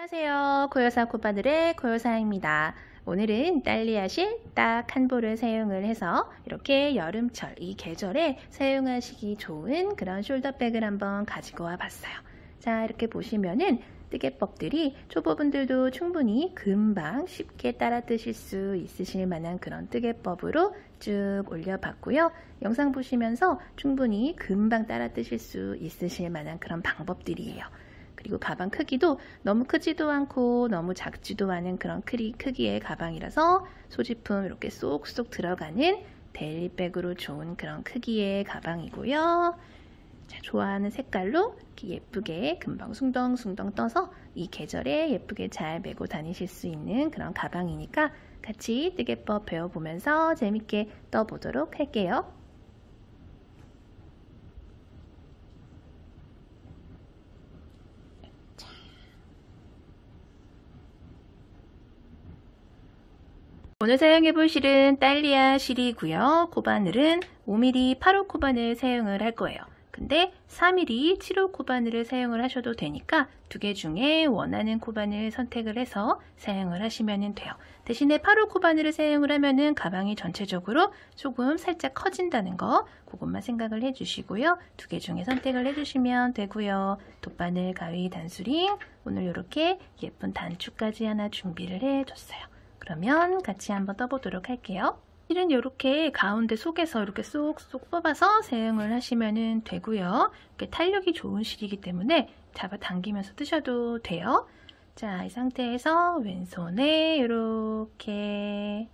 안녕하세요. 고요사 코바늘의 고요사입니다. 오늘은 딸리아실 딱 한 볼을 사용을 해서 이렇게 여름철 이 계절에 사용하시기 좋은 그런 숄더백을 한번 가지고 와 봤어요. 자, 이렇게 보시면은 뜨개법들이 초보분들도 충분히 금방 쉽게 따라 뜨실 수 있으실 만한 그런 뜨개법으로 쭉 올려봤고요. 영상 보시면서 충분히 금방 따라 뜨실 수 있으실 만한 그런 방법들이에요. 그리고 가방 크기도 너무 크지도 않고 너무 작지도 않은 그런 크기의 가방이라서 소지품 이렇게 쏙쏙 들어가는 데일리백으로 좋은 그런 크기의 가방이고요. 자, 좋아하는 색깔로 이렇게 예쁘게 금방 숭덩숭덩 떠서 이 계절에 예쁘게 잘 메고 다니실 수 있는 그런 가방이니까 같이 뜨개법 배워보면서 재밌게 떠보도록 할게요. 오늘 사용해볼 실은 딸리아 실이고요. 코바늘은 5mm 8호 코바늘 사용을 할 거예요. 근데 4mm 7호 코바늘을 사용을 하셔도 되니까 두 개 중에 원하는 코바늘 선택을 해서 사용을 하시면 돼요. 대신에 8호 코바늘을 사용을 하면은 가방이 전체적으로 조금 살짝 커진다는 거 그것만 생각을 해주시고요. 두 개 중에 선택을 해주시면 되고요. 돗바늘, 가위, 단수링 오늘 이렇게 예쁜 단추까지 하나 준비를 해줬어요. 그러면 같이 한번 떠보도록 할게요. 실은 이렇게 가운데 속에서 이렇게 쏙쏙 뽑아서 사용을 하시면 되고요. 이렇게 탄력이 좋은 실이기 때문에 잡아당기면서 뜨셔도 돼요. 자, 이 상태에서 왼손에 이렇게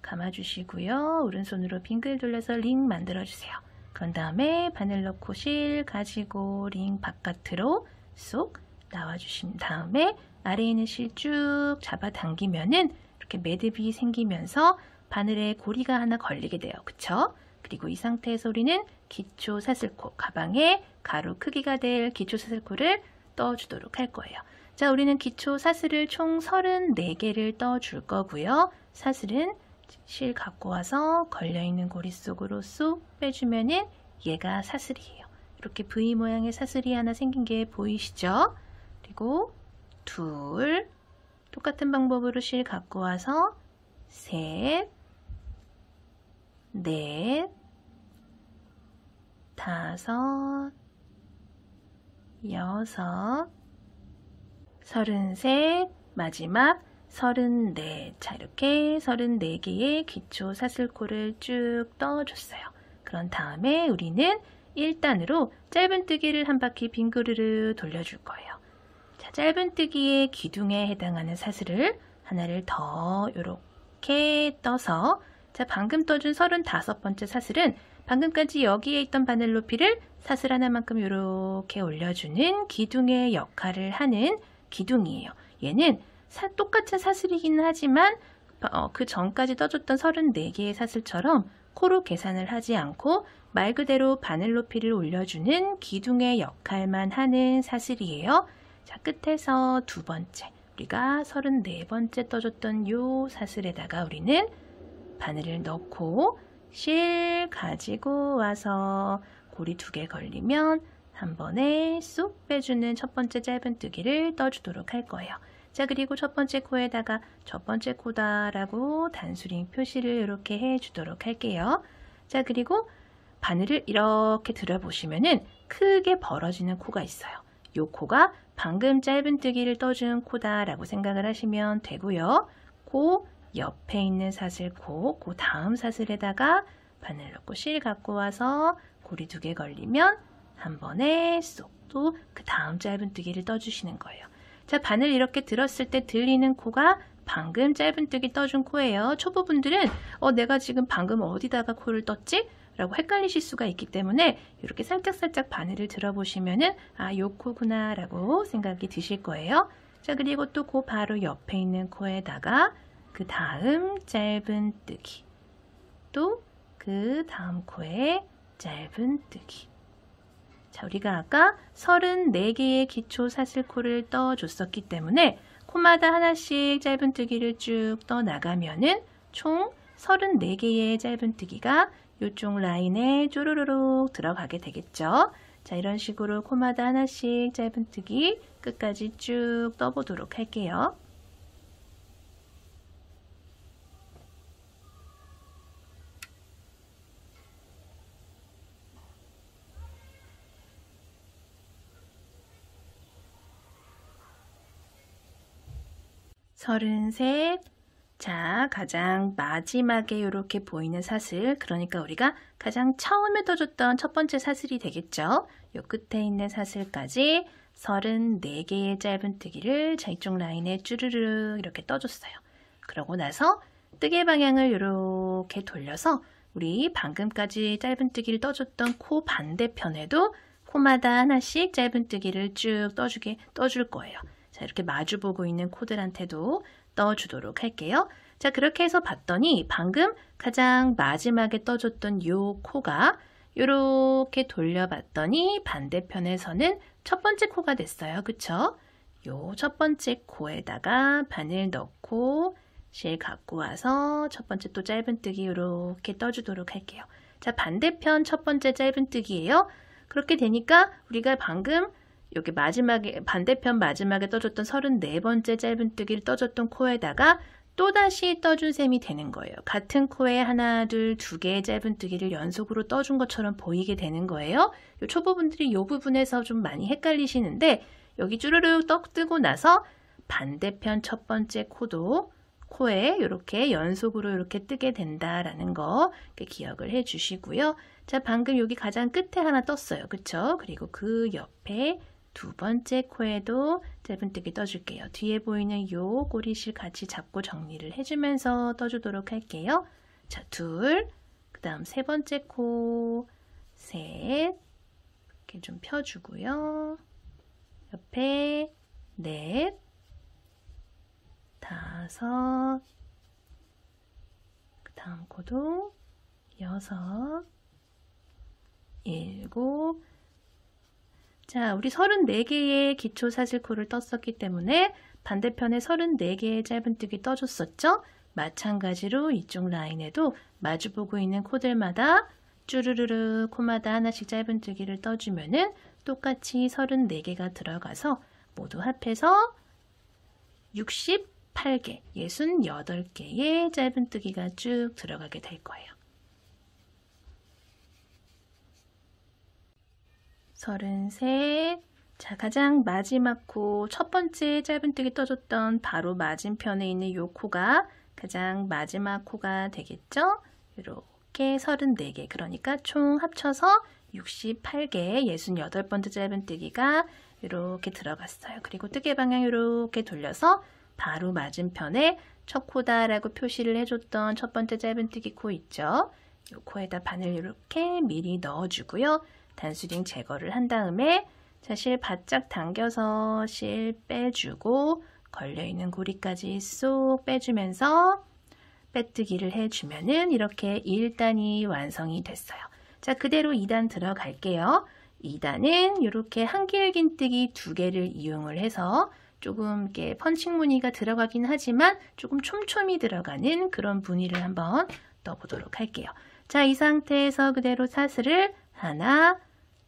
감아주시고요. 오른손으로 빙글 돌려서 링 만들어주세요. 그런 다음에 바늘 넣고 실 가지고 링 바깥으로 쏙 나와주신 다음에 아래에 있는 실 쭉 잡아당기면은 이렇게 매듭이 생기면서 바늘에 고리가 하나 걸리게 돼요. 그쵸? 그리고 이 상태에서 우리는 기초 사슬코, 가방에 가로 크기가 될 기초 사슬코를 떠주도록 할 거예요. 자, 우리는 기초 사슬을 총 34개를 떠줄 거고요. 사슬은 실 갖고 와서 걸려있는 고리 속으로 쏙 빼주면은 얘가 사슬이에요. 이렇게 V 모양의 사슬이 하나 생긴 게 보이시죠? 그리고 둘, 똑같은 방법으로 실 갖고 와서 셋, 넷, 다섯, 여섯, 33, 마지막 34. 자, 이렇게 34개의 기초 사슬코를 쭉 떠줬어요. 그런 다음에 우리는 1단으로 짧은뜨기를 한 바퀴 빙그르르 돌려줄 거예요. 자, 짧은뜨기의 기둥에 해당하는 사슬을 하나를 더 이렇게 떠서 자, 방금 떠준 35번째 사슬은 방금까지 여기에 있던 바늘 높이를 사슬 하나만큼 이렇게 올려주는 기둥의 역할을 하는 기둥이에요. 얘는 똑같은 사슬이기는 하지만 그 전까지 떠줬던 34개의 사슬처럼 코로 계산을 하지 않고 말 그대로 바늘 높이를 올려주는 기둥의 역할만 하는 사슬이에요. 자, 끝에서 두 번째, 우리가 34번째 떠줬던 요 사슬에다가 우리는 바늘을 넣고 실 가지고 와서 고리 2개 걸리면 한 번에 쏙 빼주는 첫 번째 짧은뜨기를 떠주도록 할 거예요. 자, 그리고 첫 번째 코에다가 첫 번째 코다라고 단수링 표시를 이렇게 해주도록 할게요. 자, 그리고 바늘을 이렇게 들어보시면은 크게 벌어지는 코가 있어요. 이 코가 방금 짧은뜨기를 떠준 코다라고 생각을 하시면 되고요. 그 옆에 있는 사슬코, 그 다음 사슬에다가 바늘 넣고 실 갖고 와서 고리 2개 걸리면 한 번에 쏙 또 그 다음 짧은뜨기를 떠주시는 거예요. 자, 바늘 이렇게 들었을 때 들리는 코가 방금 짧은뜨기 떠준 코예요. 초보분들은 내가 지금 방금 어디다가 코를 떴지? 라고 헷갈리실 수가 있기 때문에 이렇게 살짝살짝 바늘을 들어보시면은 아, 요 코구나 라고 생각이 드실 거예요. 자, 그리고 또 그 바로 옆에 있는 코에다가 그 다음 짧은뜨기, 또 그 다음 코에 짧은뜨기. 자, 우리가 아까 34개의 기초 사슬코를 떠줬었기 때문에 코마다 하나씩 짧은뜨기를 쭉 떠나가면은 총 34개의 짧은뜨기가 이쪽 라인에 쭈루루룩 들어가게 되겠죠. 자, 이런 식으로 코마다 하나씩 짧은뜨기 끝까지 쭉 떠보도록 할게요. 서른셋. 자, 가장 마지막에 이렇게 보이는 사슬, 그러니까 우리가 가장 처음에 떠줬던 첫 번째 사슬이 되겠죠. 요 끝에 있는 사슬까지 34개의 짧은뜨기를 자, 이쪽 라인에 쭈르르 이렇게 떠줬어요. 그러고 나서 뜨개 방향을 이렇게 돌려서 우리 방금까지 짧은뜨기를 떠줬던 코 반대편에도 코마다 하나씩 짧은뜨기를 쭉 떠줄 거예요. 자, 이렇게 마주보고 있는 코들한테도 떠주도록 할게요. 자, 그렇게 해서 봤더니 방금 가장 마지막에 떠줬던 요 코가 이렇게 돌려봤더니 반대편에서는 첫 번째 코가 됐어요. 그쵸? 요 첫 번째 코에다가 바늘 넣고 실 갖고 와서 첫 번째 또 짧은뜨기 이렇게 떠주도록 할게요. 자, 반대편 첫 번째 짧은뜨기예요. 그렇게 되니까 우리가 방금 여기 마지막에 반대편 마지막에 떠줬던 34번째 짧은뜨기를 떠줬던 코에다가 또다시 떠준 셈이 되는 거예요. 같은 코에 하나, 둘, 두 개의 짧은뜨기를 연속으로 떠준 것처럼 보이게 되는 거예요. 요 초보분들이 이 부분에서 좀 많이 헷갈리시는데 여기 쭈르륵 떡 뜨고 나서 반대편 첫 번째 코에 이렇게 연속으로 이렇게 뜨게 된다라는 거 기억을 해 주시고요. 자, 방금 여기 가장 끝에 하나 떴어요. 그쵸? 그리고 그 옆에 두 번째 코에도 짧은뜨기 떠줄게요. 뒤에 보이는 요 꼬리실 같이 잡고 정리를 해주면서 떠주도록 할게요. 자, 둘, 그 다음 세 번째 코, 셋, 이렇게 좀 펴주고요. 옆에 넷, 다섯, 그 다음 코도 여섯, 일곱. 자, 우리 34개의 기초 사슬코를 떴었기 때문에 반대편에 34개의 짧은뜨기 떠줬었죠? 마찬가지로 이쪽 라인에도 마주보고 있는 코들마다 쭈르르르 코마다 하나씩 짧은뜨기를 떠주면은 똑같이 34개가 들어가서 모두 합해서 68개, 68개의 짧은뜨기가 쭉 들어가게 될 거예요. 33. 자, 가장 마지막 코, 첫 번째 짧은뜨기 떠줬던 바로 맞은편에 있는 요 코가 가장 마지막 코가 되겠죠? 이렇게 34개, 그러니까 총 합쳐서 68개, 68번째 짧은뜨기가 이렇게 들어갔어요. 그리고 뜨개 방향 이렇게 돌려서 바로 맞은편에 첫 코다라고 표시를 해줬던 첫 번째 짧은뜨기 코 있죠? 요 코에다 바늘 이렇게 미리 넣어주고요. 단수링 제거를 한 다음에 자, 실 바짝 당겨서 실 빼주고 걸려있는 고리까지 쏙 빼주면서 빼뜨기를 해주면은 이렇게 1단이 완성이 됐어요. 자, 그대로 2단 들어갈게요. 2단은 이렇게 한길긴뜨기 2개를 이용을 해서 조금 이렇게 펀칭 무늬가 들어가긴 하지만 조금 촘촘히 들어가는 그런 무늬를 한번 떠보도록 할게요. 자, 이 상태에서 그대로 사슬을 하나,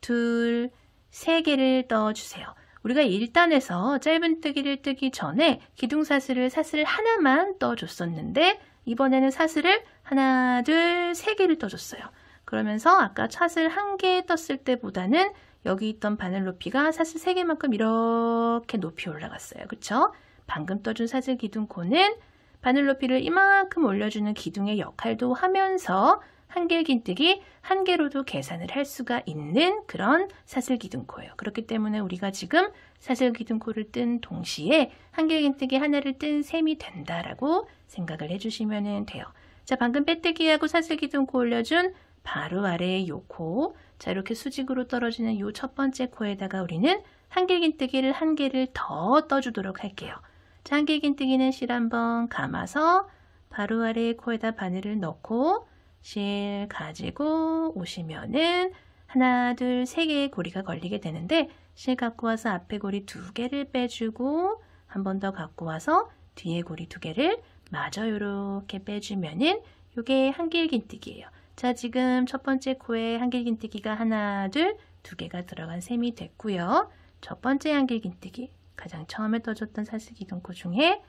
둘, 세 개를 떠주세요. 우리가 1단에서 짧은뜨기를 뜨기 전에 기둥사슬을 사슬 하나만 떠줬었는데 이번에는 사슬을 하나, 둘, 세 개를 떠줬어요. 그러면서 아까 사슬 한 개 떴을 때보다는 여기 있던 바늘 높이가 사슬 3개만큼 이렇게 높이 올라갔어요. 그쵸? 방금 떠준 사슬 기둥코는 바늘 높이를 이만큼 올려주는 기둥의 역할도 하면서 한길긴뜨기 한 개로도 계산을 할 수가 있는 그런 사슬기둥코예요. 그렇기 때문에 우리가 지금 사슬기둥코를 뜬 동시에 한길긴뜨기 하나를 뜬 셈이 된다라고 생각을 해주시면 돼요. 자, 방금 빼뜨기하고 사슬기둥코 올려준 바로 아래의 요 코, 자, 이렇게 수직으로 떨어지는 요 첫 번째 코에다가 우리는 한길긴뜨기를 한 개를 더 떠주도록 할게요. 자, 한길긴뜨기는 실 한번 감아서 바로 아래의 코에다 바늘을 넣고 실 가지고 오시면은 하나, 둘, 세 개의 고리가 걸리게 되는데 실 갖고 와서 앞에 고리 2개를 빼주고 한 번 더 갖고 와서 뒤에 고리 2개를 마저 이렇게 빼주면은 요게 한길긴뜨기예요. 자, 지금 첫 번째 코에 한길긴뜨기가 하나, 둘, 두 개가 들어간 셈이 됐고요. 첫 번째 한길긴뜨기, 가장 처음에 떠줬던 사슬기둥코 중에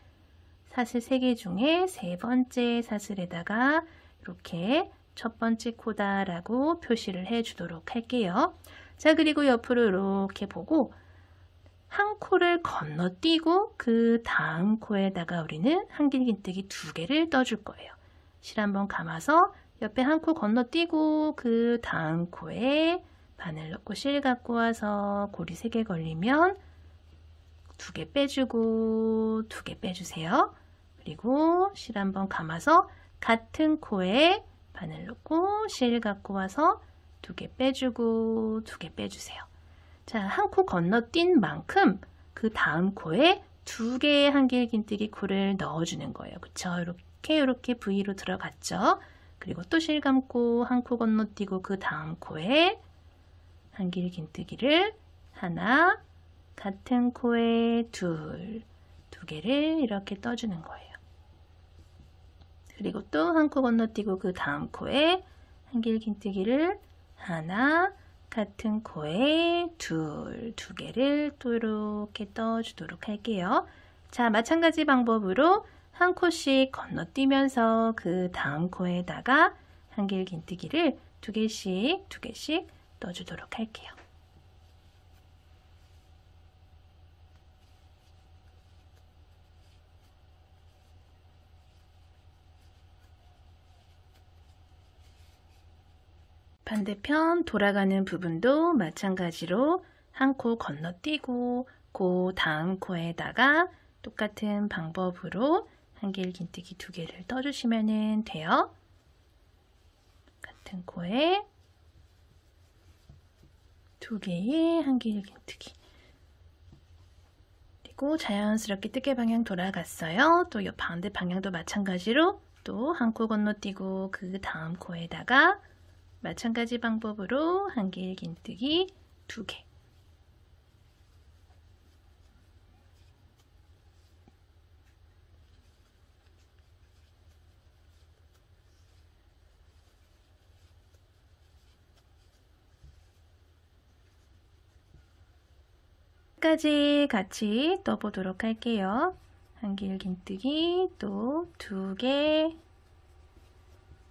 사슬 3개 중에 세 번째 사슬에다가 이렇게 첫 번째 코다라고 표시를 해주도록 할게요. 자, 그리고 옆으로 이렇게 보고 한 코를 건너뛰고 그 다음 코에다가 우리는 한길긴뜨기 2개를 떠줄 거예요. 실 한번 감아서 옆에 한 코 건너뛰고 그 다음 코에 바늘 넣고 실 갖고 와서 고리 3개 걸리면 2개 빼주고 2개 빼주세요. 그리고 실 한번 감아서 같은 코에 바늘 넣고 실 갖고 와서 2개 빼주고 2개 빼주세요. 자, 한 코 건너뛴 만큼 그 다음 코에 2개의 한길긴뜨기 코를 넣어주는 거예요. 그쵸? 이렇게 V로 들어갔죠? 그리고 또 실 감고 한 코 건너뛰고 그 다음 코에 한길긴뜨기를 하나, 같은 코에 두 개를 이렇게 떠주는 거예요. 그리고 또 한 코 건너뛰고 그 다음 코에 한길긴뜨기를 하나, 같은 코에 두 개를 또 이렇게 떠주도록 할게요. 자, 마찬가지 방법으로 한 코씩 건너뛰면서 그 다음 코에다가 한길긴뜨기를 2개씩 떠주도록 할게요. 반대편 돌아가는 부분도 마찬가지로 한 코 건너뛰고 그 다음 코에다가 똑같은 방법으로 한길긴뜨기 2개를 떠주시면 돼요. 같은 코에 2개의 한길긴뜨기. 그리고 자연스럽게 뜨개 방향 돌아갔어요. 또 옆 반대 방향도 마찬가지로 또 한 코 건너뛰고 그 다음 코에다가 마찬가지 방법으로 한길긴뜨기 2개. 끝까지 같이 떠보도록 할게요. 한길긴뜨기 또 2개,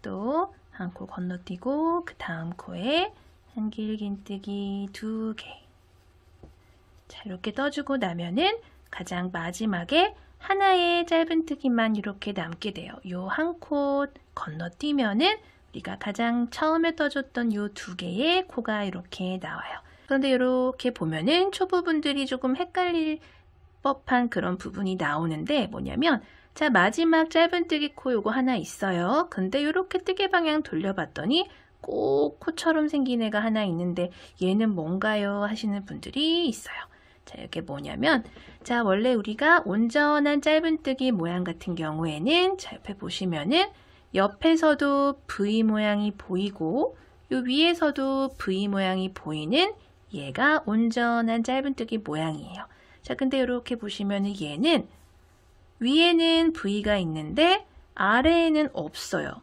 또 한 코 건너뛰고 그 다음 코에 한길긴뜨기 2개. 자, 이렇게 떠주고 나면은 가장 마지막에 하나의 짧은뜨기만 이렇게 남게 돼요. 요 한 코 건너뛰면은 우리가 가장 처음에 떠줬던 요 2개의 코가 이렇게 나와요. 그런데 이렇게 보면은 초보분들이 조금 헷갈릴 법한 그런 부분이 나오는데 뭐냐면, 자, 마지막 짧은뜨기 코 요거 하나 있어요. 근데 이렇게 뜨개 방향 돌려봤더니 꼭 코처럼 생긴 애가 하나 있는데 얘는 뭔가요? 하시는 분들이 있어요. 자, 이게 뭐냐면, 자, 원래 우리가 온전한 짧은뜨기 모양 같은 경우에는 자, 옆에 보시면은 옆에서도 V 모양이 보이고 요 위에서도 V 모양이 보이는 얘가 온전한 짧은뜨기 모양이에요. 자, 근데 이렇게 보시면은 얘는 위에는 V가 있는데 아래에는 없어요.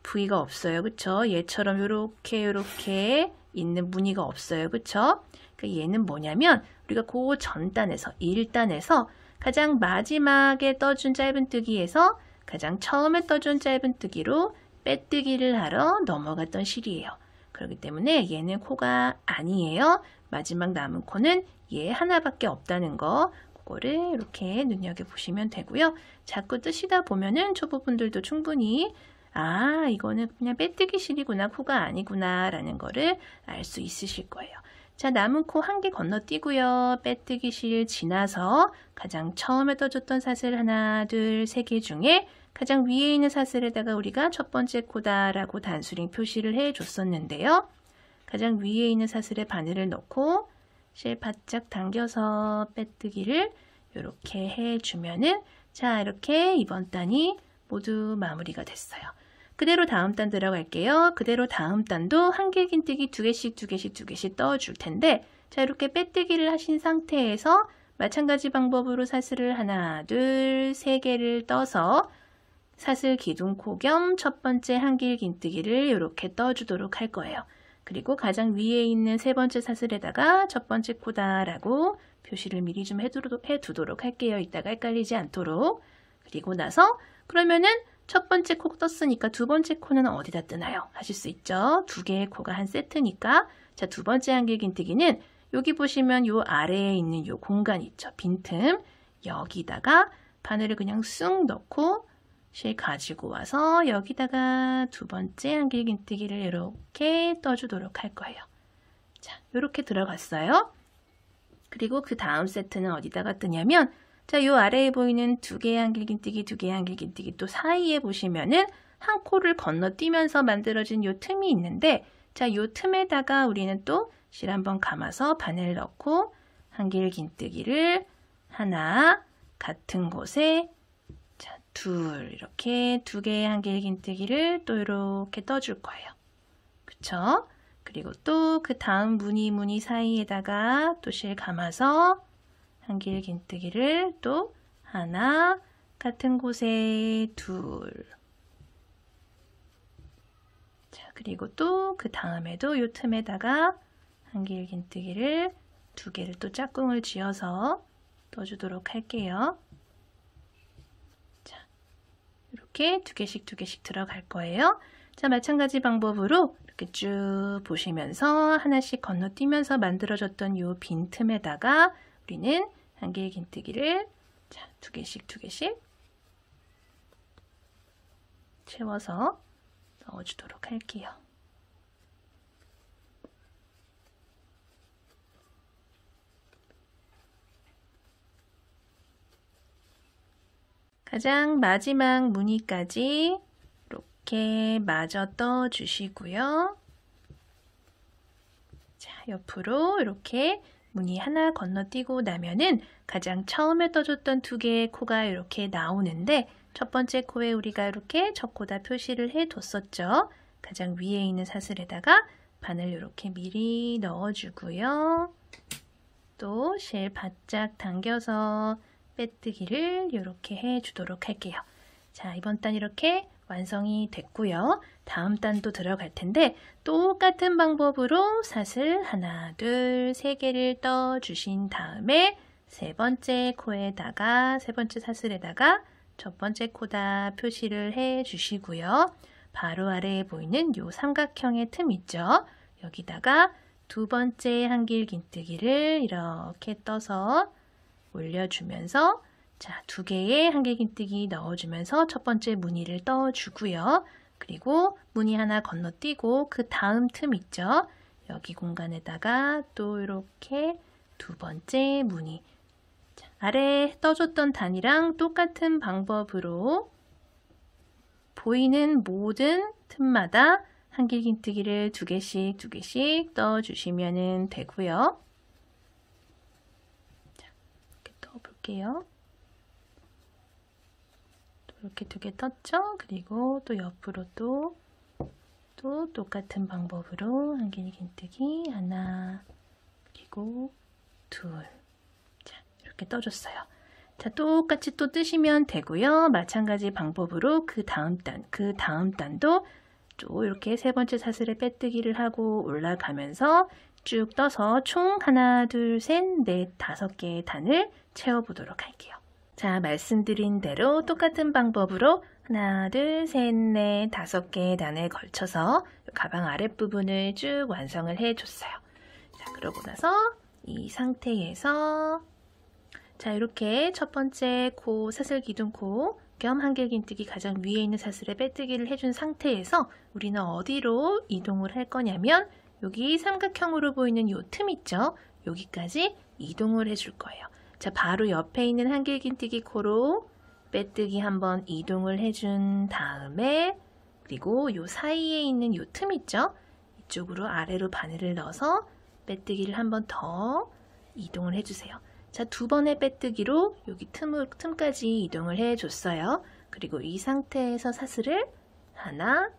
V가 없어요. 그쵸? 얘처럼 이렇게 있는 무늬가 없어요. 그쵸? 그러니까 얘는 뭐냐면 우리가 그 전단에서 1단에서 가장 마지막에 떠준 짧은뜨기에서 가장 처음에 떠준 짧은뜨기로 빼뜨기를 하러 넘어갔던 실이에요. 그렇기 때문에 얘는 코가 아니에요. 마지막 남은 코는 얘 하나밖에 없다는 거, 그거를 이렇게 눈여겨보시면 되고요. 자꾸 뜨시다 보면은 초보분들도 충분히 아, 이거는 그냥 빼뜨기 실이구나, 코가 아니구나 라는 거를 알 수 있으실 거예요. 자, 남은 코 한 개 건너뛰고요. 빼뜨기 실 지나서 가장 처음에 떠줬던 사슬 하나, 둘, 3개 중에 가장 위에 있는 사슬에다가 우리가 첫 번째 코다라고 단수링 표시를 해줬었는데요. 가장 위에 있는 사슬에 바늘을 넣고 실 바짝 당겨서 빼뜨기를 이렇게 해주면은 자, 이렇게 이번 단이 모두 마무리가 됐어요. 그대로 다음 단 들어갈게요. 그대로 다음 단도 한길긴뜨기 2개씩 떠줄 텐데, 자, 이렇게 빼뜨기를 하신 상태에서 마찬가지 방법으로 사슬을 하나, 둘, 3개를 떠서 사슬 기둥코 겸 첫 번째 한길 긴뜨기를 이렇게 떠주도록 할 거예요. 그리고 가장 위에 있는 세 번째 사슬에다가 첫 번째 코다라고 표시를 미리 좀 해두도록 할게요. 이따가 헷갈리지 않도록. 그리고 나서 그러면은 첫 번째 코 떴으니까 두 번째 코는 어디다 뜨나요? 하실 수 있죠. 두 개의 코가 한 세트니까. 자, 두 번째 한길 긴뜨기는 여기 보시면 요 아래에 있는 요 공간 있죠. 빈틈. 여기다가 바늘을 그냥 쑥 넣고 실 가지고 와서 여기다가 두 번째 한길 긴뜨기를 이렇게 떠주도록 할 거예요. 자, 이렇게 들어갔어요. 그리고 그 다음 세트는 어디다가 뜨냐면 자, 요 아래에 보이는 두 개의 한길 긴뜨기, 두 개의 한길 긴뜨기 또 사이에 보시면은 한 코를 건너뛰면서 만들어진 요 틈이 있는데 자, 요 틈에다가 우리는 또 실 한번 감아서 바늘 넣고 한길 긴뜨기를 하나 같은 곳에 자, 둘 이렇게 두 개의 한길 긴뜨기를 또 이렇게 떠줄 거예요. 그쵸? 그리고 또 그 다음 무늬 사이에다가 또 실 감아서 한길 긴뜨기를 또 하나 같은 곳에 둘. 자, 그리고 또 그 다음에도 요 틈에다가 한길 긴뜨기를 두 개를 또 짝꿍을 쥐어서 떠주도록 할게요. 자, 이렇게 두 개씩 들어갈 거예요. 자, 마찬가지 방법으로 이렇게 쭉 보시면서 하나씩 건너뛰면서 만들어졌던 요 빈틈에다가 우리는 한길 긴뜨기를 자, 두 개씩 채워서 넣어주도록 할게요. 가장 마지막 무늬까지 이렇게 마저 떠주시고요. 자, 옆으로 이렇게 무늬 하나 건너뛰고 나면은 가장 처음에 떠줬던 두 개의 코가 이렇게 나오는데 첫 번째 코에 우리가 이렇게 첫 코다 표시를 해뒀었죠. 가장 위에 있는 사슬에다가 바늘 이렇게 미리 넣어주고요. 또 실 바짝 당겨서 빼뜨기를 이렇게 해주도록 할게요. 자, 이번 단 이렇게 완성이 됐고요. 다음 단도 들어갈 텐데 똑같은 방법으로 사슬 하나, 둘, 세 개를 떠주신 다음에 세 번째 코에다가 세 번째 사슬에다가 첫 번째 코다 표시를 해주시고요. 바로 아래에 보이는 요 삼각형의 틈 있죠? 여기다가 두 번째 한길 긴뜨기를 이렇게 떠서 올려주면서 자, 두 개의 한길 긴뜨기 넣어주면서 첫 번째 무늬를 떠주고요. 그리고 무늬 하나 건너뛰고 그 다음 틈 있죠? 여기 공간에다가 또 이렇게 두 번째 무늬 자, 아래 떠줬던 단이랑 똑같은 방법으로 보이는 모든 틈마다 한길 긴뜨기를 두 개씩 떠주시면 되고요. 볼게요. 또 이렇게 두 개 떴죠? 그리고 또 옆으로 또 똑같은 방법으로 한길 긴뜨기 하나 그리고 둘. 자, 이렇게 떠줬어요. 자, 똑같이 또 뜨시면 되고요. 마찬가지 방법으로 그 다음 단도 또 이렇게 세 번째 사슬에 빼뜨기를 하고 올라가면서 쭉 떠서 총 하나, 둘, 셋, 넷, 다섯 개의 단을 채워보도록 할게요. 자, 말씀드린 대로 똑같은 방법으로 하나, 둘, 셋, 넷, 다섯 개의 단에 걸쳐서 가방 아랫부분을 쭉 완성을 해줬어요. 자, 그러고 나서 이 상태에서 자, 이렇게 첫 번째 코, 사슬 기둥코 겸 한길 긴뜨기 가장 위에 있는 사슬에 빼뜨기를 해준 상태에서 우리는 어디로 이동을 할 거냐면 여기 삼각형으로 보이는 요 틈 있죠? 여기까지 이동을 해줄 거예요. 자, 바로 옆에 있는 한길 긴뜨기 코로 빼뜨기 한번 이동을 해준 다음에 그리고 요 사이에 있는 요 틈 있죠? 이쪽으로 아래로 바늘을 넣어서 빼뜨기를 한번 더 이동을 해주세요. 자, 두 번의 빼뜨기로 여기 틈까지 이동을 해줬어요. 그리고 이 상태에서 사슬을 하나,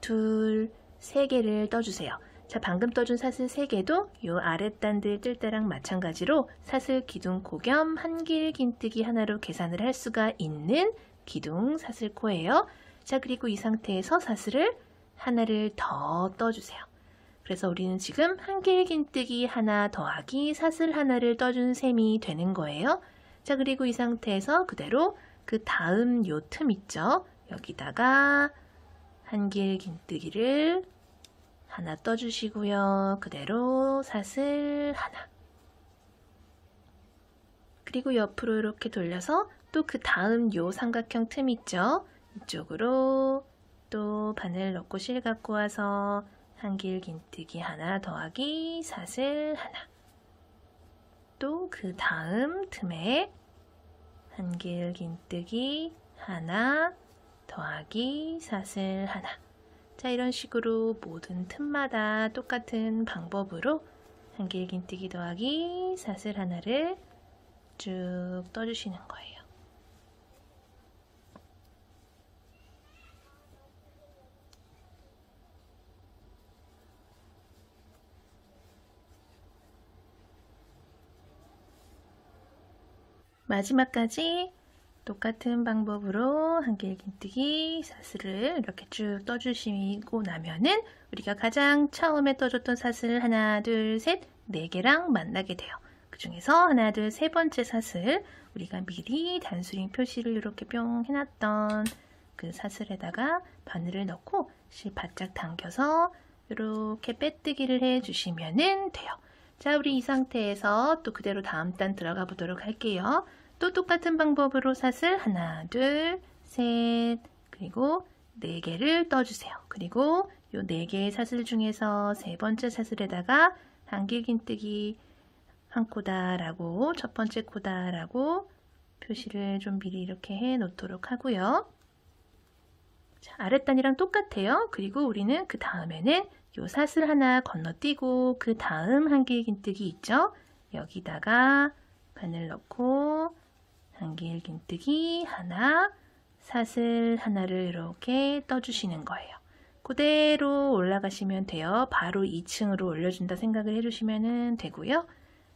둘, 세 개를 떠주세요. 자, 방금 떠준 사슬 3개도 요 아랫단들 뜰 때랑 마찬가지로 사슬 기둥코 겸 한길 긴뜨기 하나로 계산을 할 수가 있는 기둥 사슬코예요. 자, 그리고 이 상태에서 사슬을 하나를 더 떠주세요. 그래서 우리는 지금 한길긴뜨기 하나 더하기 사슬 하나를 떠준 셈이 되는 거예요. 자, 그리고 이 상태에서 그대로 그 다음 요 틈 있죠? 여기다가 한길긴뜨기를 하나 떠주시고요. 그대로 사슬 하나. 그리고 옆으로 이렇게 돌려서 또 그 다음 요 삼각형 틈 있죠? 이쪽으로 또 바늘 넣고 실 갖고 와서 한길긴뜨기 하나 더하기 사슬 하나. 또 그 다음 틈에 한길긴뜨기 하나 더하기 사슬 하나. 자, 이런 식으로 모든 틈마다 똑같은 방법으로 한길긴뜨기 더하기 사슬 하나를 쭉 떠주시는 거예요. 마지막까지 똑같은 방법으로 한길긴뜨기 사슬을 이렇게 쭉 떠주시고 나면은 우리가 가장 처음에 떠줬던 사슬 하나, 둘, 셋, 4개랑 만나게 돼요. 그 중에서 하나, 둘, 세 번째 사슬, 우리가 미리 단수링 표시를 이렇게 뿅 해놨던 그 사슬에다가 바늘을 넣고 실 바짝 당겨서 이렇게 빼뜨기를 해주시면 돼요. 자, 우리 이 상태에서 또 그대로 다음 단 들어가 보도록 할게요. 또 똑같은 방법으로 사슬 하나, 둘, 셋, 그리고 4개를 떠주세요. 그리고 이 4개의 사슬 중에서 세 번째 사슬에다가 한길긴뜨기 한 코다라고, 첫 번째 코다라고 표시를 좀 미리 이렇게 해 놓도록 하고요. 자, 아랫단이랑 똑같아요. 그리고 우리는 그 다음에는 요 사슬 하나 건너뛰고 그 다음 한길긴뜨기 있죠? 여기다가 바늘 넣고 한길긴뜨기 하나, 사슬 하나를 이렇게 떠주시는 거예요. 그대로 올라가시면 돼요. 바로 2층으로 올려준다 생각을 해주시면 되고요.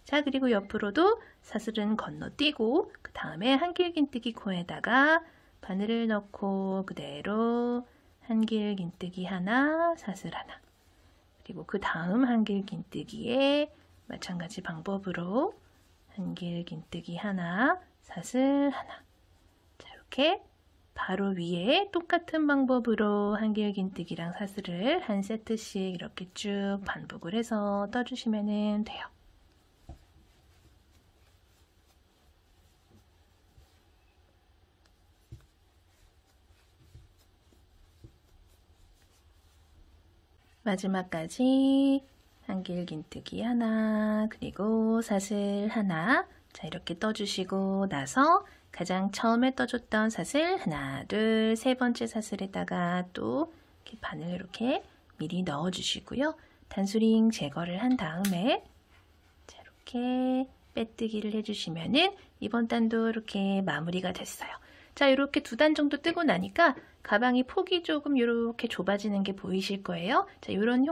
자, 그리고 옆으로도 사슬은 건너뛰고 그 다음에 한길긴뜨기 코에다가 바늘을 넣고 그대로 한길긴뜨기 하나, 사슬 하나. 그리고 그 다음 한길긴뜨기에 마찬가지 방법으로 한길긴뜨기 하나, 사슬 하나. 자, 이렇게 바로 위에 똑같은 방법으로 한길긴뜨기랑 사슬을 한 세트씩 이렇게 쭉 반복을 해서 떠주시면 돼요. 마지막까지 한길긴뜨기 하나, 그리고 사슬 하나. 자, 이렇게 떠주시고 나서 가장 처음에 떠줬던 사슬 하나, 둘, 세 번째 사슬에다가 또 이렇게 바늘 이렇게 미리 넣어주시고요. 단수링 제거를 한 다음에 자, 이렇게 빼뜨기를 해주시면은 이번 단도 이렇게 마무리가 됐어요. 자, 이렇게 2단 정도 뜨고 나니까 가방이 폭이 조금 이렇게 좁아지는 게 보이실 거예요. 자, 이런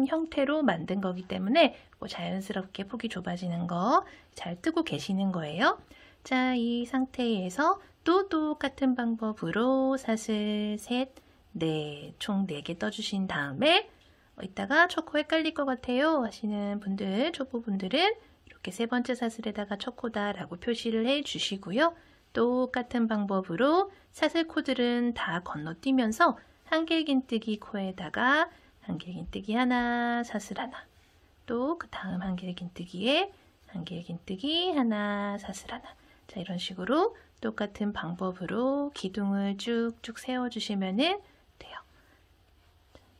형태로 만든 거기 때문에 뭐 자연스럽게 폭이 좁아지는 거 잘 뜨고 계시는 거예요. 자, 이 상태에서 또 똑같은 방법으로 사슬 셋, 넷, 총 4개 떠주신 다음에 이따가 초코 헷갈릴 것 같아요 하시는 분들, 초보분들은 이렇게 세 번째 사슬에다가 초코다라고 표시를 해 주시고요. 똑같은 방법으로 사슬 코들은 다 건너뛰면서 한길긴뜨기 코에다가 한길긴뜨기 하나, 사슬 하나. 또 그 다음 한길긴뜨기에 한길긴뜨기 하나, 사슬 하나. 자, 이런 식으로 똑같은 방법으로 기둥을 쭉쭉 세워주시면 돼요.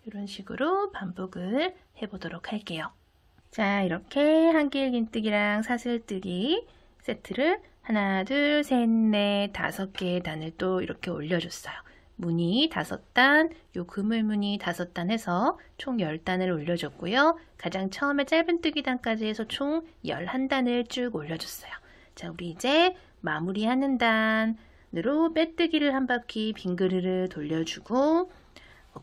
이런 식으로 반복을 해보도록 할게요. 자, 이렇게 한길긴뜨기랑 사슬뜨기 세트를 하나, 둘, 셋, 넷, 5개의 단을 또 이렇게 올려줬어요. 무늬 5단, 요 그물무늬 5단 해서 총 10단을 올려줬고요. 가장 처음에 짧은뜨기 단까지 해서 총 11단을 쭉 올려줬어요. 자, 우리 이제 마무리하는 단으로 빼뜨기를 한 바퀴 빙그르르 돌려주고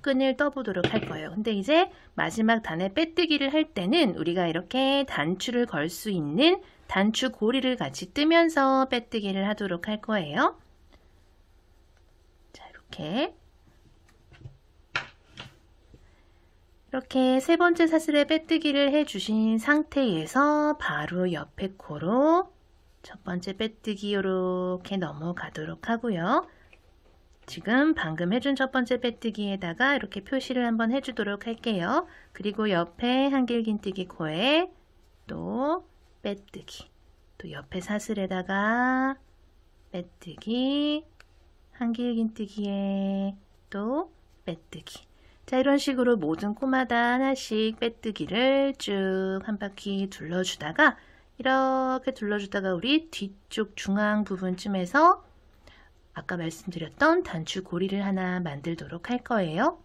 끈을 떠보도록 할 거예요. 근데 이제 마지막 단에 빼뜨기를 할 때는 우리가 이렇게 단추를 걸 수 있는 단추 고리를 같이 뜨면서 빼뜨기를 하도록 할 거예요. 이렇게 세 번째 사슬에 빼뜨기를 해주신 상태에서 바로 옆에 코로 첫 번째 빼뜨기 이렇게 넘어가도록 하고요. 지금 방금 해준 첫 번째 빼뜨기에다가 이렇게 표시를 한번 해주도록 할게요. 그리고 옆에 한길긴뜨기 코에 또 빼뜨기, 또 옆에 사슬에다가 빼뜨기, 한길긴뜨기에 또 빼뜨기. 자, 이런 식으로 모든 코마다 하나씩 빼뜨기를 쭉 한 바퀴 둘러주다가 이렇게 둘러주다가 우리 뒤쪽 중앙 부분쯤에서 아까 말씀드렸던 단추 고리를 하나 만들도록 할 거예요.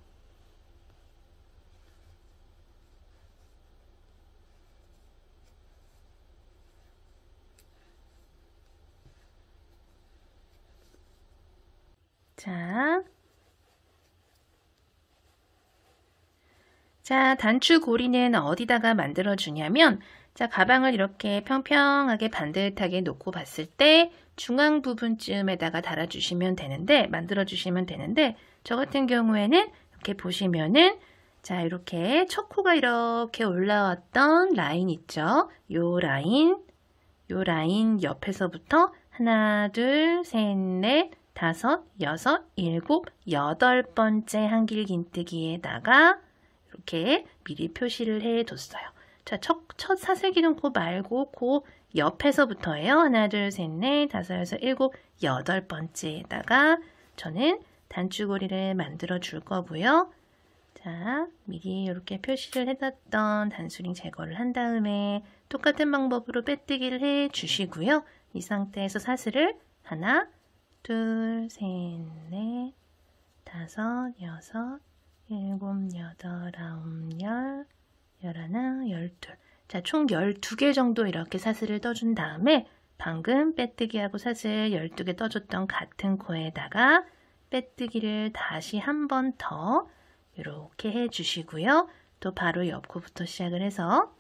자, 단추 고리는 어디다가 만들어 주냐면, 자, 가방을 이렇게 평평하게 반듯하게 놓고 봤을 때 중앙 부분쯤에다가 달아주시면 되는데, 만들어 주시면 되는데, 저 같은 경우에는 이렇게 보시면은, 자, 이렇게 첫 코가 이렇게 올라왔던 라인 있죠? 요 라인 옆에서부터 하나, 둘, 셋, 넷, 다섯, 여섯, 일곱, 여덟 번째 한길긴뜨기에다가 이렇게 미리 표시를 해뒀어요. 자, 첫 사슬기둥코 말고 그 옆에서부터예요. 하나, 둘, 셋, 넷, 다섯, 여섯, 일곱, 여덟 번째에다가 저는 단추고리를 만들어 줄 거고요. 자, 미리 이렇게 표시를 해뒀던 단수링 제거를 한 다음에 똑같은 방법으로 빼뜨기를 해 주시고요. 이 상태에서 사슬을 하나, 둘, 셋, 넷, 다섯, 여섯, 일곱, 여덟, 아홉, 열, 열하나, 열둘. 자, 총 12개 정도 이렇게 사슬을 떠준 다음에 방금 빼뜨기하고 사슬 12개 떠줬던 같은 코에다가 빼뜨기를 다시 한 번 더 이렇게 해주시고요. 또 바로 옆 코부터 시작을 해서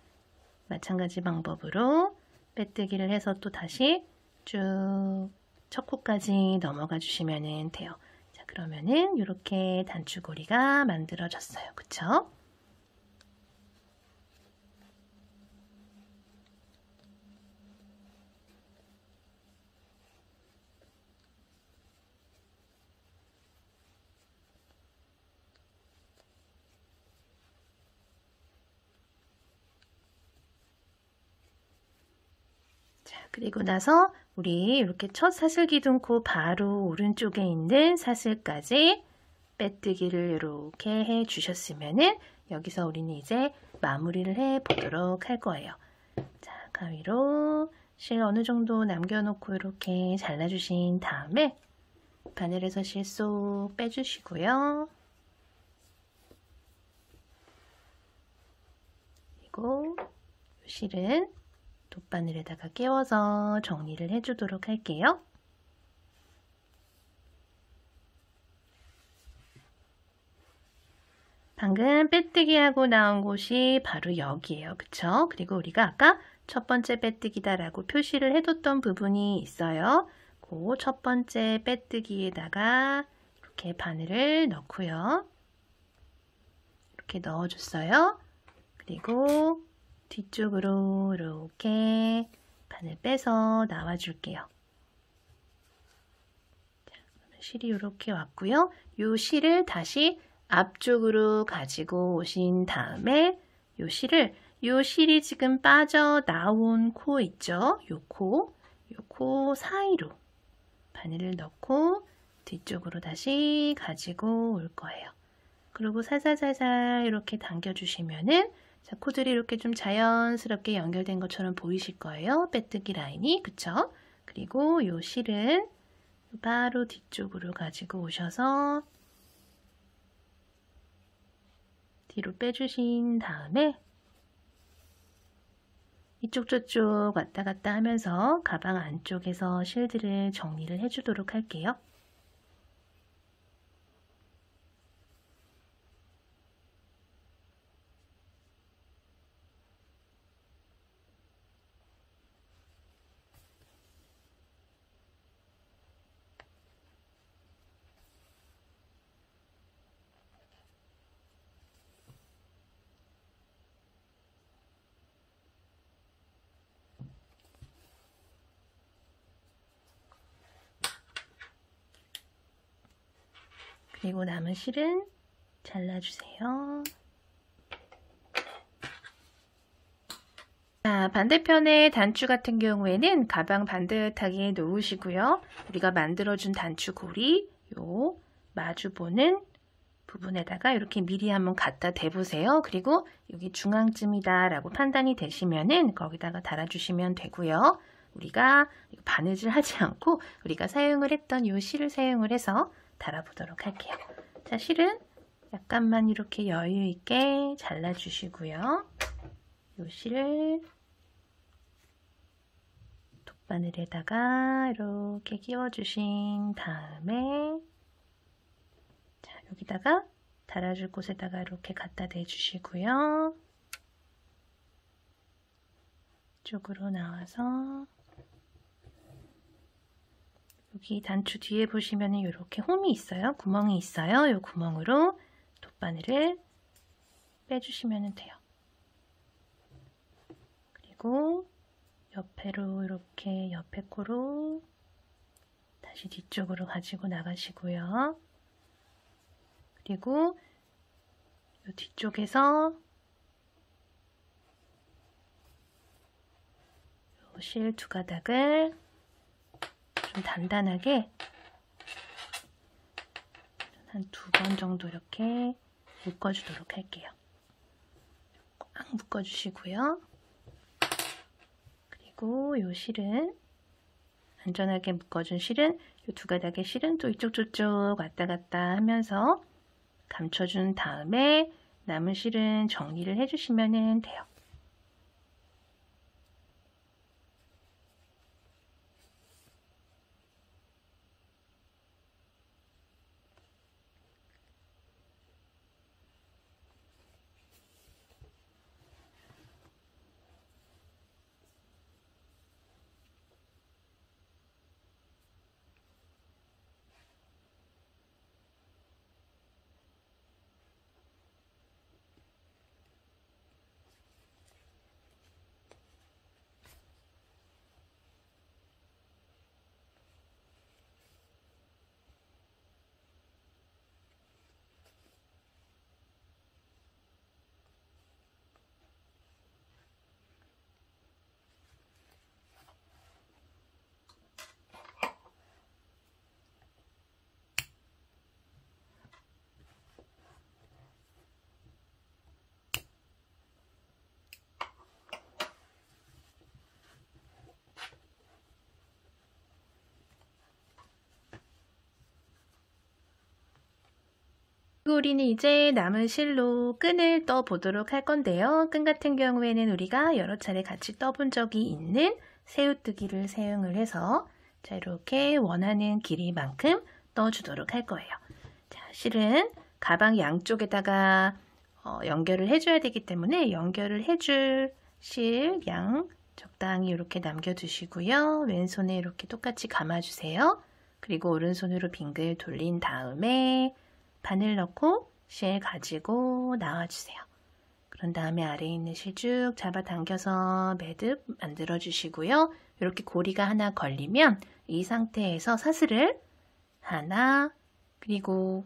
마찬가지 방법으로 빼뜨기를 해서 또 다시 쭉 첫 코까지 넘어가 주시면 돼요. 자, 그러면은 이렇게 단추고리가 만들어졌어요. 그쵸? 그리고 나서 우리 이렇게 첫 사슬기둥코 바로 오른쪽에 있는 사슬까지 빼뜨기를 이렇게 해 주셨으면은 여기서 우리는 이제 마무리를 해 보도록 할 거예요. 자, 가위로 실 어느 정도 남겨놓고 이렇게 잘라주신 다음에 바늘에서 실 쏙 빼주시고요. 그리고 실은 돗바늘에다가 끼워서 정리를 해주도록 할게요. 방금 빼뜨기하고 나온 곳이 바로 여기예요. 그쵸? 그리고 우리가 아까 첫 번째 빼뜨기다라고 표시를 해뒀던 부분이 있어요. 그 첫 번째 빼뜨기에다가 이렇게 바늘을 넣고요. 이렇게 넣어줬어요. 그리고 뒤쪽으로 이렇게 바늘 빼서 나와줄게요. 자, 실이 이렇게 왔고요. 이 실을 다시 앞쪽으로 가지고 오신 다음에 이 실이 지금 빠져나온 코 있죠? 요 코 사이로 바늘을 넣고 뒤쪽으로 다시 가지고 올 거예요. 그리고 살살살살 이렇게 당겨주시면은 자, 코들이 이렇게 좀 자연스럽게 연결된 것처럼 보이실 거예요. 빼뜨기 라인이. 그쵸? 그리고 이 실은 바로 뒤쪽으로 가지고 오셔서 뒤로 빼주신 다음에 이쪽 저쪽 왔다 갔다 하면서 가방 안쪽에서 실들을 정리를 해주도록 할게요. 그리고 남은 실은 잘라주세요. 자, 반대편의 단추 같은 경우에는 가방 반듯하게 놓으시고요. 우리가 만들어준 단추 고리 요 마주보는 부분에다가 이렇게 미리 한번 갖다 대보세요. 그리고 여기 중앙쯤이다 라고 판단이 되시면은 거기다가 달아주시면 되고요. 우리가 바느질 하지 않고 우리가 사용을 했던 요 실을 사용을 해서 달아보도록 할게요. 자, 실은 약간만 이렇게 여유 있게 잘라주시고요. 요 실을 돗바늘에다가 이렇게 끼워주신 다음에 자, 여기다가 달아줄 곳에다가 이렇게 갖다 대주시고요. 이쪽으로 나와서 여기 단추 뒤에 보시면 이렇게 홈이 있어요. 구멍이 있어요. 이 구멍으로 돗바늘을 빼주시면 돼요. 그리고 옆에로 이렇게 옆에 코로 다시 뒤쪽으로 가지고 나가시고요. 그리고 이 뒤쪽에서 실 두 가닥을 좀 단단하게 한 2번 정도 이렇게 묶어주도록 할게요. 꽉 묶어주시고요. 그리고 이 실은 안전하게 묶어준 실은 이 두 가닥의 실은 또 이쪽 저쪽 왔다 갔다 하면서 감춰준 다음에 남은 실은 정리를 해주시면 돼요. 그리고 우리는 이제 남은 실로 끈을 떠 보도록 할 건데요. 끈 같은 경우에는 우리가 여러 차례 같이 떠본 적이 있는 새우뜨기를 사용을 해서 자, 이렇게 원하는 길이만큼 떠주도록 할 거예요. 자, 실은 가방 양쪽에다가 연결을 해줘야 되기 때문에 연결을 해줄 실 양 적당히 이렇게 남겨두시고요. 왼손에 이렇게 똑같이 감아주세요. 그리고 오른손으로 빙글 돌린 다음에 바늘 넣고 실 가지고 나와주세요. 그런 다음에 아래에 있는 실 쭉 잡아당겨서 매듭 만들어 주시고요. 이렇게 고리가 하나 걸리면 이 상태에서 사슬을 하나 그리고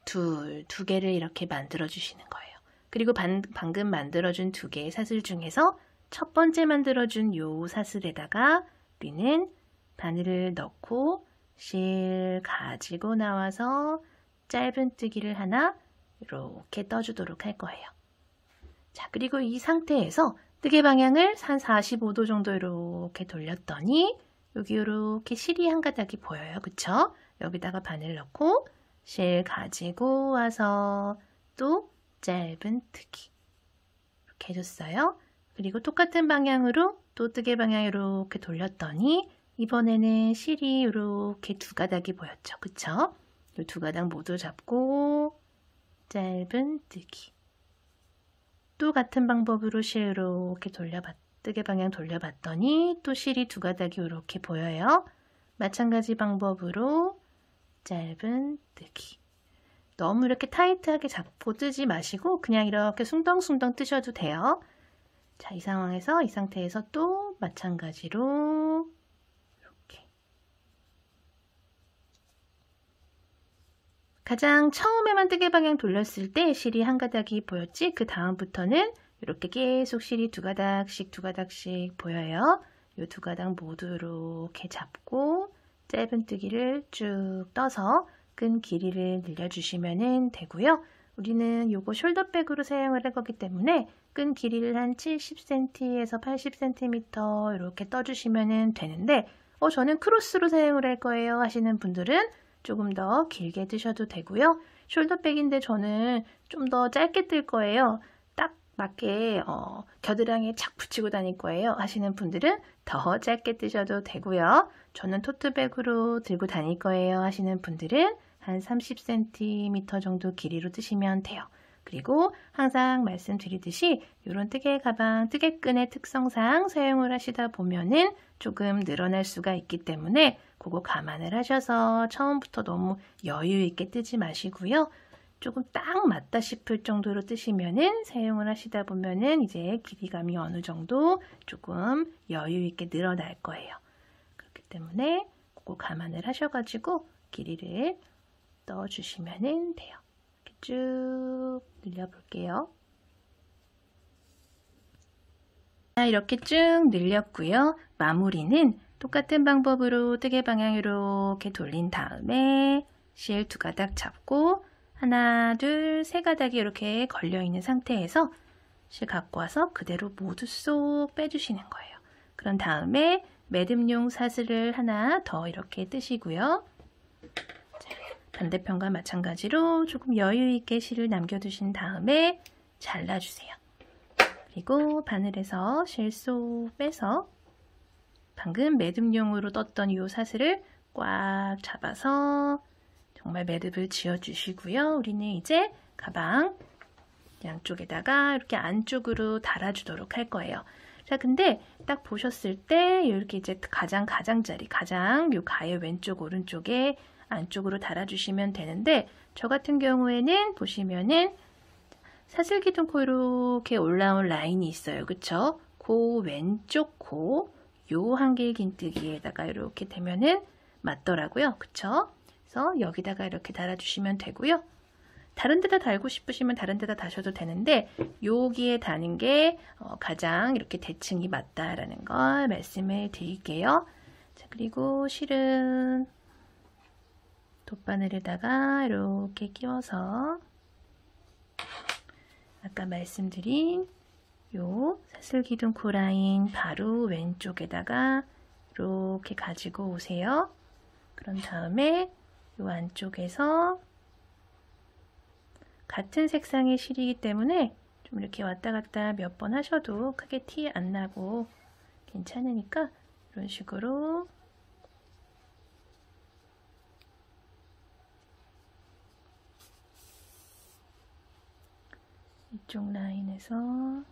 두 개를 이렇게 만들어 주시는 거예요. 그리고 방금 만들어준 2개의 사슬 중에서 첫 번째 만들어준 요 사슬에다가 우리는 바늘을 넣고 실 가지고 나와서 짧은뜨기를 하나 이렇게 떠주도록 할 거예요. 자, 그리고 이 상태에서 뜨개 방향을 한 45도 정도 이렇게 돌렸더니 여기 이렇게 실이 한 가닥이 보여요. 그쵸? 여기다가 바늘 넣고 실 가지고 와서 또 짧은뜨기 이렇게 해줬어요. 그리고 똑같은 방향으로 또 뜨개 방향 이렇게 돌렸더니 이번에는 실이 이렇게 2가닥이 보였죠. 그쵸? 이 2가닥 모두 잡고 짧은뜨기 또 같은 방법으로 실 이렇게 뜨개 방향 돌려봤더니 또 실이 2가닥이 이렇게 보여요. 마찬가지 방법으로 짧은뜨기 너무 이렇게 타이트하게 잡고 뜨지 마시고 그냥 이렇게 숭덩숭덩 뜨셔도 돼요. 자, 이 상황에서 이 상태에서 또 마찬가지로 이렇게 가장 처음에만 뜨개 방향 돌렸을 때 실이 한 가닥이 보였지? 그 다음부터는 이렇게 계속 실이 두 가닥씩 보여요. 이 두 가닥 모두 이렇게 잡고 짧은뜨기를 쭉 떠서 끈 길이를 늘려주시면 되고요. 우리는 요거 숄더백으로 사용을 할 거기 때문에 끈 길이를 한 70cm에서 80cm 이렇게 떠주시면 되는데 저는 크로스로 사용을 할 거예요 하시는 분들은 조금 더 길게 뜨셔도 되고요. 숄더백인데 저는 좀 더 짧게 뜰 거예요. 딱 맞게 겨드랑이에 착 붙이고 다닐 거예요 하시는 분들은 더 짧게 뜨셔도 되고요. 저는 토트백으로 들고 다닐 거예요 하시는 분들은 한 30cm 정도 길이로 뜨시면 돼요. 그리고 항상 말씀드리듯이 이런 뜨개 가방, 뜨개끈의 특성상 사용을 하시다 보면은 조금 늘어날 수가 있기 때문에 그거 감안을 하셔서 처음부터 너무 여유 있게 뜨지 마시고요. 조금 딱 맞다 싶을 정도로 뜨시면은 사용을 하시다 보면은 이제 길이감이 어느 정도 조금 여유 있게 늘어날 거예요. 그렇기 때문에 그거 감안을 하셔가지고 길이를 넣어주시면 돼요. 이렇게 쭉 늘려볼게요. 이렇게 쭉 늘렸고요. 마무리는 똑같은 방법으로 뜨개 방향 이렇게 돌린 다음에 실 두 가닥 잡고 하나, 둘, 세 가닥이 이렇게 걸려있는 상태에서 실 갖고 와서 그대로 모두 쏙 빼주시는 거예요. 그런 다음에 매듭용 사슬을 하나 더 이렇게 뜨시고요. 반대편과 마찬가지로 조금 여유 있게 실을 남겨두신 다음에 잘라주세요. 그리고 바늘에서 실 쏙 빼서 방금 매듭용으로 떴던 이 사슬을 꽉 잡아서 정말 매듭을 지어주시고요. 우리는 이제 가방 양쪽에다가 이렇게 안쪽으로 달아주도록 할 거예요. 자, 근데 딱 보셨을 때 이렇게 이제 가장자리, 요 가의 왼쪽 오른쪽에 안쪽으로 달아주시면 되는데 저 같은 경우에는 보시면은 사슬기둥코 이렇게 올라온 라인이 있어요. 그쵸? 그 왼쪽 요 한길긴뜨기에다가 이렇게 되면은 맞더라고요. 그쵸? 그래서 여기다가 이렇게 달아주시면 되고요. 다른 데다 달고 싶으시면 다른 데다 다셔도 되는데 여기에 다는 게 가장 이렇게 대칭이 맞다라는 걸 말씀을 드릴게요. 자, 그리고 실은 돗바늘에다가 이렇게 끼워서 아까 말씀드린 요 사슬기둥코 라인 바로 왼쪽에다가 이렇게 가지고 오세요. 그런 다음에 요 안쪽에서 같은 색상의 실이기 때문에 좀 이렇게 왔다 갔다 몇 번 하셔도 크게 티 안 나고 괜찮으니까 이런 식으로 이쪽 라인에서 몇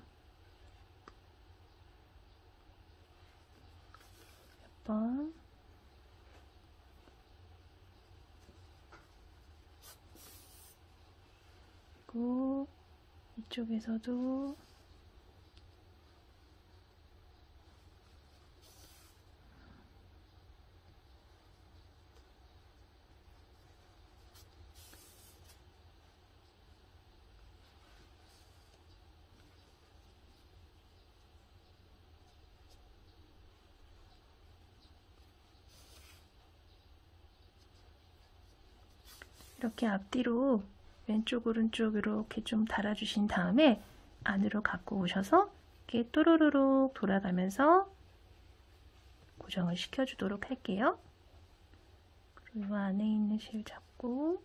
번 그리고 이쪽에서도 이렇게 앞뒤로 왼쪽 오른쪽 이렇게 좀 달아주신 다음에 안으로 갖고 오셔서 이렇게 또르르륵 돌아가면서 고정을 시켜주도록 할게요. 그리고 안에 있는 실 잡고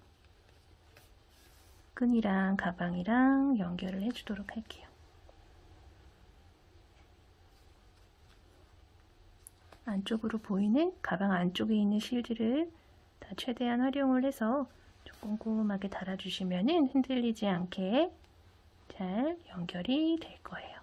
끈이랑 가방이랑 연결을 해주도록 할게요. 안쪽으로 보이는 가방 안쪽에 있는 실들을 다 최대한 활용을 해서 꼼꼼하게 달아주시면 흔들리지 않게 잘 연결이 될 거예요.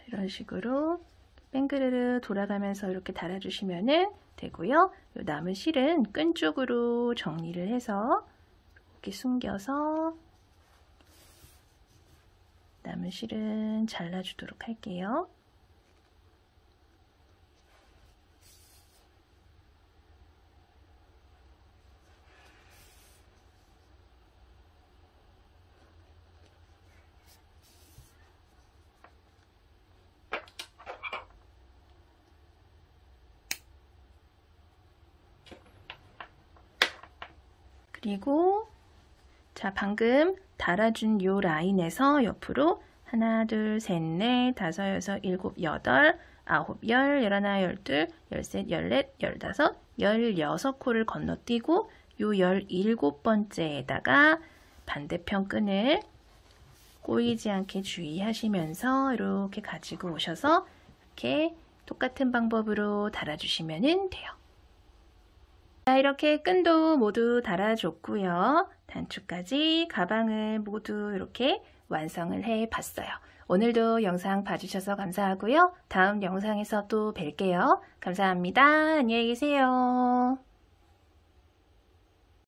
이런 식으로 뺑그르르 돌아가면서 이렇게 달아주시면 되고요. 요 남은 실은 끈 쪽으로 정리를 해서 이렇게 숨겨서 남은 실은 잘라주도록 할게요. 그리고 자, 방금 달아준 요 라인에서 옆으로 하나, 둘, 셋, 넷, 다섯, 여섯, 일곱, 여덟, 아홉, 열, 열하나, 열둘, 열셋, 열넷, 열다섯, 16코를 건너뛰고 요 17번째에다가 반대편 끈을 꼬이지 않게 주의하시면서 이렇게 가지고 오셔서 이렇게 똑같은 방법으로 달아주시면 돼요. 자, 이렇게 끈도 모두 달아줬고요. 단추까지 가방을 모두 이렇게 완성을 해 봤어요. 오늘도 영상 봐주셔서 감사하고요. 다음 영상에서 또 뵐게요. 감사합니다. 안녕히 계세요.